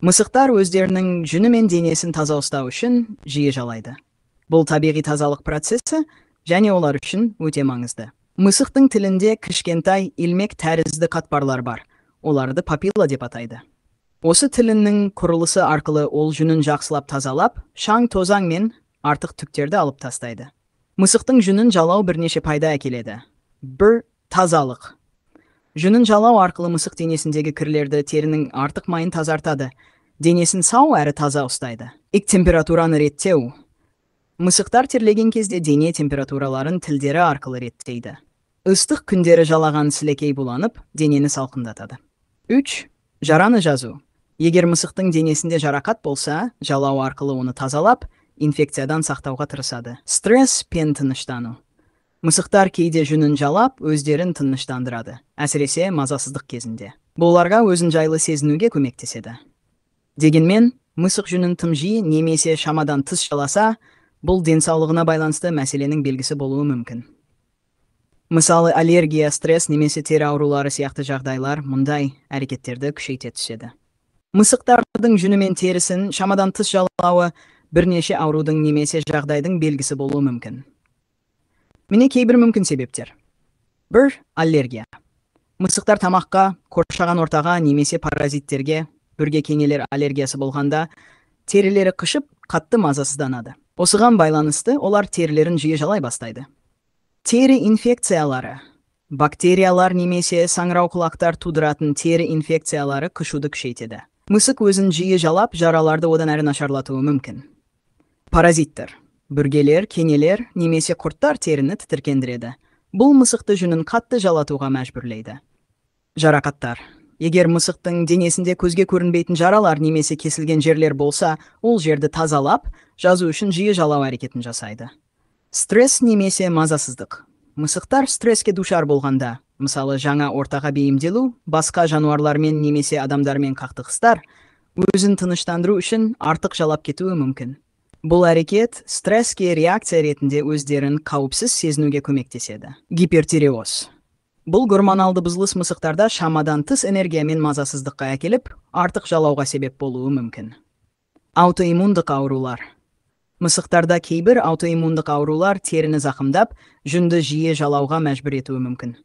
Мысықтар өздерінің жүні мен денесін таза ұстау үшін жиі жалайды. Бұл табиғи тазалық процесі және олар үшін өте маңызды. Мысықтың тілінде кішкентай илмек тәрізді қатпарлар бар. Оларды папилла деп атайды. Осы тілінің құрылысы арқылы ол жүнін жақсылап тазалап, шаң тозаң мен артық түктерді алып тастайды. Мысықтың жүнін жалау бірнеше пайда әкеледі. Бір, тазалық. Жүнін жалау арқылы мысық денесіндегі кірлерді, терінің артық майын тазартады. Денесін сау әрі таза ұстайды. Температураны реттеу. Мысықтар терлеген кезде дене температураларын тілдері арқылы реттейді. Ыстық күндері жалаған сілекей буланып, денені салқындатады. 3. Жараны жазу. Егер мысықтың денесінде жарақат болса, жалау арқылы оны тазалап, инфекциядан сақтауға тырысады. Стресс пен тыныштану. Мысықтар кейде жүнін жалап, өздерін тыныштандырады, әсіресе мазасыздық кезінде. Бұл оларға өзін жайлы сезінуге көмектеседі. Дегенмен, мысық жүнін тым жиі немесе шамадан тыс жаласа, бұл денсаулығына байланысты мәселенің белгісі болуы мүмкін. Мысалы, аллергия, стресс немесе тері аурулары сияқты жағдайлар мұндай әрекеттерді күшейте түседі. Мысықтардың жүні мен терісін шамадан тыс жалауы бірнеше аурудың немесе жағдайдың белгісі болуы мүмкін. Міне кейбір мүмкін себептер. 1. Аллергия. Мысықтар тамаққа, қоршаған ортаға немесе паразиттерге, бүрге кенелер аллергиясы болғанда, терілері қышып, қатты мазасызданады. Осыған байланысты олар терілерін жиі жалай бастайды. Тері инфекциялары. Бактериялар немесе саңырауқұлақтар тудыратын тері инфекциялары қышуды күшейтеді. Мысық өзін жиі жалап, жараларды одан әрі нашарлатуы мүмкін. Паразиттер. Бүргелер, кенелер немесе құрттар теріні тітіркендіреді. Бұл мысықты жүнін қатты жалатуға мәжбүрлейді. Жарақаттар. Егер мысықтың денесінде көзге көрінбейтін жаралар немесе кесілген жерлер болса, ол жерді тазалап, жазу үшін жиі жалау әрекетін жасайды. Стресс немесе мазасыздық. Мысықтар стресске душар болғанда, мысалы жаңа ортаға бейімделу, басқа жануарлармен немесе адамдармен қақтығыстар, өзін тыныштандыру үшін артық жалап кетуі мүмкін. Бұл әрекет стресске реакция ретінде өздерін қауіпсіз сезінуге көмектеседі. Гипертиреоз. Бұл гормоналды бұзылыс мысықтарда шамадан тыс энергия мен мазасыздыққа әкеліп, артық жалауға себеп болуы мүмкін. Аутоиммундық аурулар. Мысықтарда кейбір аутоиммундық аурулар теріні зақымдап, жүнді жиі жалауға мәжбүр етуі мүмкін.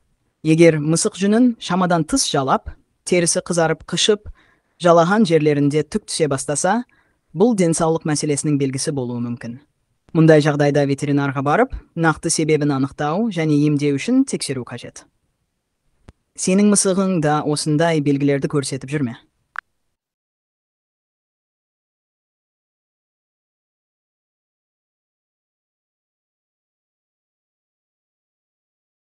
Егер мысық жүнін шамадан тыс жалап, терісі қызарып, қышып, жалаған жерлерінде түк түсе бастаса, бұл денсаулық мәселесінің белгісі болуы мүмкін. Мұндай жағдайда ветеринарға барып, нақты себебін анықтау және емдеу үшін тексеру қажет. Сенің мысығың да осындай белгілерді көрсетіп жүр ме?